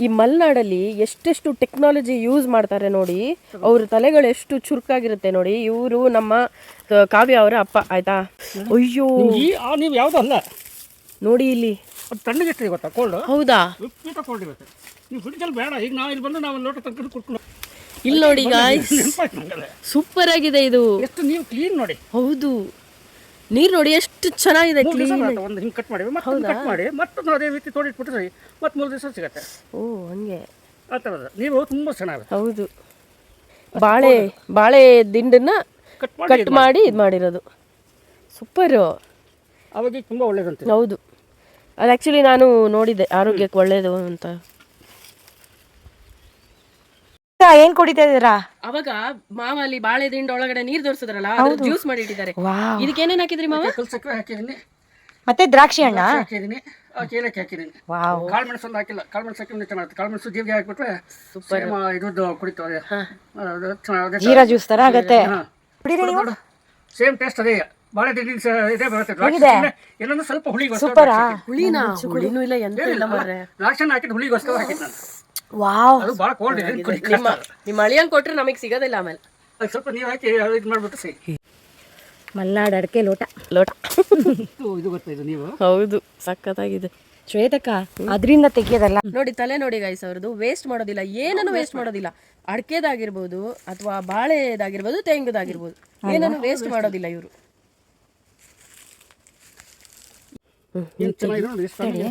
ಈ ಮಲೆನಾಡಲ್ಲಿ ಎಷ್ಟೆಷ್ಟು ಟೆಕ್ನಾಲಜಿ ಯೂಸ್ ಮಾಡ್ತಾರೆ ನೋಡಿ. ಅವ್ರ ತಲೆಗಳು ಎಷ್ಟು ಚುರುಕಾಗಿರುತ್ತೆ ನೋಡಿ. ಇವರು ನಮ್ಮ ಕಾವ್ಯ ಅವರ ಅಪ್ಪ ಆಯ್ತಾ. ಅಯ್ಯೋ ನೀವು ಯಾವುದೂ ಅಲ್ಲ ನೋಡಿ ಇಲ್ಲಿ ತಣ್ಣಗೆ ಗೊತ್ತಾ ಕೋಲ್ಡ್. ಹೌದಾ ವಿಪರೀತ ಕೋಲ್ಡ್ ಇರುತ್ತೆ. ನೀವು ಫ್ರಿಡ್ಜಲ್ಲಿ ಬೇಡ. ಈಗ ನಾವು ಇಲ್ಲಿ ಬಂದು ನಾವು ಲೋಟ ತಂದು ಕುಡ್ಕೊಂಡು ಇಲ್ಲಿ ನೋಡಿ ಸೂಪರ್ ಆಗಿದೆ ಇದು. ಎಷ್ಟು ನೀವು ಕ್ಲೀನ್ ನೋಡಿ. ಹೌದು ನೀರು ನೋಡಿ ಎಷ್ಟು ಚೆನ್ನಾಗಿದೆ ಕ್ಲೀನ್. ಒಂದು ಹಿಂಗೆ ಕಟ್ ಮಾಡಿ ಮತ್ತೆ ಕಟ್ ಮಾಡಿ ಮತ್ತೆ ಅದೇ ರೀತಿ ತೋಡಿಟ್ಬಿಟ್ರೆ ಮತ್ತೆ 3 ದಿವಸ ಸಿಗುತ್ತೆ. ಓ ಹಂಗೆ ಆ ಥರದ ನೀವು ತುಂಬ ಚೆನ್ನಾಗಿದೆ. ಹೌದು ಬಾಳೆ ದಿಂಡನ್ನ ಕಟ್ ಮಾಡಿ ಇದು ಮಾಡಿರೋದು ಸೂಪರು. ಅವಾಗ ತುಂಬ ಒಳ್ಳೇದಂತೆ. ಹೌದು ಅದು ಆ್ಯಕ್ಚುಲಿ ನಾನು ನೋಡಿದ್ದೆ ಆರೋಗ್ಯಕ್ಕೆ ಒಳ್ಳೇದು ಅಂತ. ಏನ್ ಕುಡಿತಾ ಇದೀರಾ? ಅವಾಗ ಮಾವ ಅಲ್ಲಿ ಬಾಳೆ ದಿಂಡ ಒಳಗಡೆ ನೀರ್ ದೋರ್ಸಿದ್ರಲ್ಲ ಜ್ಯೂಸ್ ಮಾಡಿ ಇಟ್ಟಿದ್ದಾರೆ. ಇದಕ್ಕೆ ಏನೇನ್ ಹಾಕಿದ್ರಿ ಮಾವ? ಸಕ್ಕರೆ ಹಾಕಿದೀನಿ ಮತ್ತೆ ದ್ರಾಕ್ಷಿ ಹಣ್ಣ ಹಾಕಿದೀನಿ, ಏಲಕ್ಕಿ ಹಾಕಿದೀನಿ. ಕಾಳು ಮೆಣಸು ಒಂದು ಹಾಕಿಲ್ಲ. ಕಾಳು ಮೆಣಸು ಹಾಕಿದ್ರೆ ಚೆನ್ನಾಗುತ್ತೆ. ಕಾಳು ಮೆಣಸು ಜೀರಿಗೆ ಹಾಕ್ಬಿಟ್ರೆ ಸೂಪರ್ ಇದ್ದು ಕುಡಿತಾರೆ. ಜೀರಾ ಜ್ಯೂಸ್ ತರ ಆಗತ್ತೆ. ಸೇಮ್ ಟೇಸ್ಟ್ ಅದೇ. ಬಾಳೆ ದಿಂಡಿ ಇದೇ ಬರುತ್ತೆ. ಎಲ್ಲೊಂದು ಸ್ವಲ್ಪ ಹುಳಿಗೋಸ್ಕರ ಹುಳಿನೂ ಇಲ್ಲ ಎಂತ ಇಲ್ಲ ಮಾರ್ರೆ. ದ್ರಾಕ್ಷಿ ಹಾಕಿದ್ದು ಹುಳಿಗೋಸ್ಕರ ಹಾಕಿದ್ದು ನಾನು. ವಾವ್ ಅದು ಭಾಳ ಕೋಲ್ಡ್ ಇದೆ. ನಿಮ್ಮ ಅಳಿಯಂಗ್ ಕೊಟ್ರೆ ನಮಗೆ ಸಿಗೋದಿಲ್ಲ. ಆಮೇಲೆ ಸ್ವಲ್ಪ ನೀವು ಹಾಕಿ ಇದು ಮಾಡ್ಬಿಟ್ಟು ಸಿಹಿ ಮಲ್ನಾಡ್ ಅಡಕೆ ಲೋಟ ಇದು ಗೊತ್ತಾಯ್ತು ನೀವು. ಹೌದು ಸಖತ್ತಾಗಿದೆ ಶ್ವೇತಕ್ಕ. ಅದರಿಂದ ತೆಗಿಯೋದಲ್ಲ ನೋಡಿ. ತಲೆ ನೋಡಿ ಗೈಸ್ ಅವ್ರದ್ದು ವೇಸ್ಟ್ ಮಾಡೋದಿಲ್ಲ, ಏನನ್ನು ವೇಸ್ಟ್ ಮಾಡೋದಿಲ್ಲ. ಅಡಕೆದಾಗಿರ್ಬೋದು ಅಥವಾ ಬಾಳೆದಾಗಿರ್ಬೋದು ತೆಂಗದಾಗಿರ್ಬೋದು ಏನನ್ನು ವೇಸ್ಟ್ ಮಾಡೋದಿಲ್ಲ ಇವರು.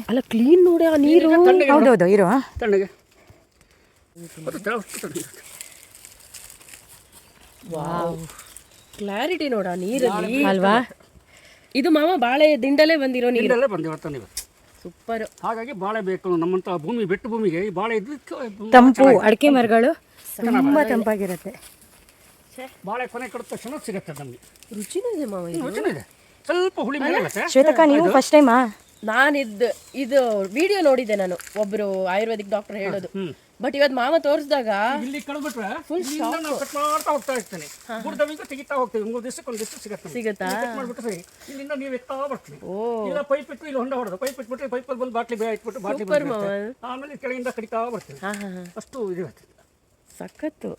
ಅಲ್ಲ ಕ್ಲೀನ್ ನೋಡಿ ಆ ನೀರು. ಹೌದೌದು ಇರೋ ತಣ್ಣಗೆ ಕ್ಲಾರಿಟಿ ನೋಡ ನೀರಲ್ಲಿ ಅಲ್ವಾ. ಇದು ಮಾಮ ಬಾಳೆ ದಿಂಡಲೇ ಬಂದಿರೋ ನೀರಲ್ಲೇ ಬಂದಿರ್ತಾನೆ ನೀವು. ಸೂಪರ್. ಹಾಗಾಗಿ ಬಾಳೆ ಬೇಕು ನಮ್ಮಂತ ಭೂಮಿ ಬೆಟ್ಟ ಭೂಮಿಗೆ. ಈ ಬಾಳೆ ಇದ್ದು ತಂಪು ಅಡಕೆ ಮರಗಳು ತುಂಬಾ ತಂಪಾಗಿರುತ್ತೆ. ಬಾಳೆ ಕೊನೆ ಕಡಿದ ತಕ್ಷಣ ಸಿಗುತ್ತೆ ನಮಗೆ. ರುಚಿನೂ ಇದೆ ಮಾವ. ರುಚಿನೂ ಇದೆ. ಸ್ವಲ್ಪ ಹುಳಿ ಮೇಲೆ. ಶ್ವೇತಕ್ಕ ನೀವು ಫಸ್ಟ್ ಟೈಮಾ? ನಾನು ಇದು ವಿಡಿಯೋ ನೋಡಿದ್ದೆ ನಾನು, ಒಬ್ರು ಆಯುರ್ವೇದಿಕ್ ಡಾಕ್ಟರ್ ಹೇಳೋದು. ಬಟ್ ಇವತ್ತು ಮಾಮ ತೋರಿಸಿದಾಗ ಇಲ್ಲಿ ಕಳೆದ್ಬಿಟ್ರೆ ನಾವು ಕಟ್ ಮಾಡ್ತಾ ಹೋಗ್ತಾ ಇರ್ತೀನಿ. ಗುಡ್ಡವಿಂದ ತೆಗಿತಾ ಹೋಗ್ತೀವಿ. 3 ದಿವಸಕ್ಕೆ ಒಂದು ದಿವಸ ಸಿಗುತ್ತಾ ಮಾಡ್ಬಿಟ್ರೆ ಇಲ್ಲಿಂದ ನೀವು ಎತ್ತಾ ಬರ್ತೀವಿ. ಇಲ್ಲ ಪೈಪ್ ಇಟ್ಟು ಇಲ್ಲಿ ಹೊಂಡ ಹೊಡೆದು ಪೈಪ್ ಇಟ್ಬಿಟ್ರೆ ಪೈಪಲ್ಲಿ ಬಂದು ಬಾಟ್ಲಿ ಬೇ ಇಟ್ಬಿಟ್ಟು ಬಾಟ್ಲಿ ಆಮೇಲೆ ಕೆಳಗಿಂದ ಕಡಿತಾ ಬರ್ತೀವಿ. ಅಷ್ಟು ಇದು ಸಖತ್ತು.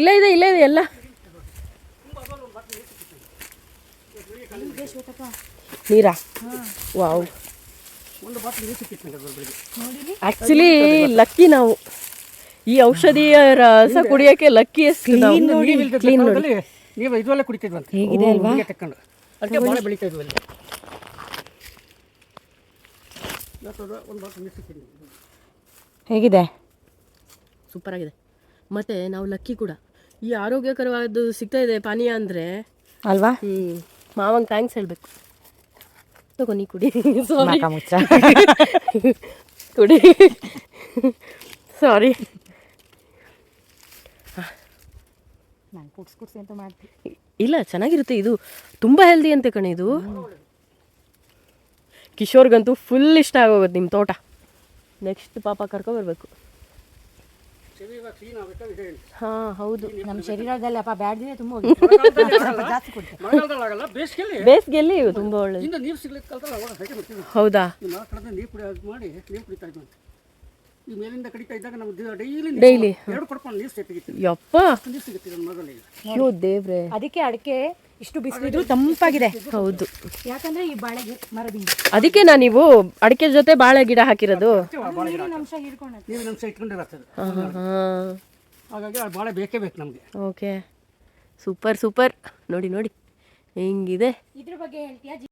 ಇಲ್ಲ ಇದೆ ಎಲ್ಲ ನೀರಾ. ವಾವ್. ಆಕ್ಚುಲಿ ಲಕ್ಕಿ ನಾವು ಈ ಔಷಧಿಯ ರಸ ಕುಡಿಯೋಕೆ ಲಕ್ಕಿ. ಕ್ಲೀನ್ ನೋಡಿ. ನೀವು ಇದರಲ್ಲೇ ಕುಡಿತಿದ್ವಂತೆ. ಹೇಗಿದೆ ಅಲ್ವಾ? ತಕ್ಕೊಂಡು ಅದಕ್ಕೆ ಬಾಳೆ ಬೆಳೀತಾ ಇದ್ವಿ. ಹೇಗಿದೆ? ಸೂಪರ್ ಆಗಿದೆ. ಮತ್ತೆ ನಾವು ಲಕ್ಕಿ ಕೂಡ ಈ ಆರೋಗ್ಯಕರವಾದ ಸಿಗ್ತಾ ಇದೆ ಪಾನೀಯ ಅಂದರೆ ಅಲ್ವಾ. ಮಾವಂಗೆ ಥ್ಯಾಂಕ್ಸ್ ಹೇಳಬೇಕು. ತಗೋ ನೀ ಕುಡಿ. ಕುಡಿ. ಸಾರಿ. ಇಲ್ಲ ಚೆನ್ನಾಗಿರುತ್ತೆ. ಇದು ತುಂಬ ಹೆಲ್ದಿ ಅಂತೆ ಕಣೆ ಇದು. ಕಿಶೋರ್ಗಂತೂ ಫುಲ್ ಇಷ್ಟ ಆಗೋಗುತ್ತೆ ನಿಮ್ಮ ತೋಟ. ನೆಕ್ಸ್ಟ್ ಪಾಪ ಕರ್ಕೊಬರ್ಬೇಕು. ಹಾ ಹೌದು. ನಮ್ಮ ಶರೀರದಲ್ಲಿ ಅಪ್ಪ ಬ್ಯಾಡ್ದಿದೆ ತುಂಬ ಜಾಸ್ತಿ ಕೊಡ್ತೀವಿ. ಬೇಸಿಗೆಯಲ್ಲಿ ತುಂಬಾ ಒಳ್ಳೆದು. ನೀರು ಸಿಗ್ಲಿಕ್ಕೆ ಹೌದಾ? ನೀರು ಕುಡಿತಾ ಇದ್ವಿ. ಈ ಮೇಲಿಂದ ಕಡಿತಾ ಇದ್ದಾಗ ನಾವು ಡೈಲಿ 2 ಕೊಡ್ಕೊಂಡು ನೀರು ತೆಗಿತೀವಿ. ಯಪ್ಪ ನೀರು ಸಿಗುತ್ತೆ ನನ್ನ ಮಗಲ್ಲಿ. ಅಯ್ಯೋ ದೇವ್ರೆ. ಅದಕ್ಕೆ ಅಡಕೆ ಇಷ್ಟು ಬಿಸಿಲಿದ್ರು ತಂಪಾಗಿದೆ. ಹೌದು, ಯಾಕಂದ್ರೆ ಈ ಬಾಳೆ ಮರದಿಂದ. ಅದಕ್ಕೆ ನೀವು ಅಡಿಕೆ ಜೊತೆ ಬಾಳೆ ಗಿಡ ಹಾಕಿರೋದು. ನೀರಿನ ಅಂಶ ಇಟ್ಕೊಂಡಿರತ್ತೆ. ಹಾಗಾಗಿ ಆ ಬಾಳೆ ಬೇಕೇ ಬೇಕು ನಮಗೆ. Okay, super super. ನೋಡಿ ನೋಡಿ ಹೆಂಗಿದೆ. ಇದ್ರ ಬಗ್ಗೆ ಹೇಳ್ತೀಯಾ?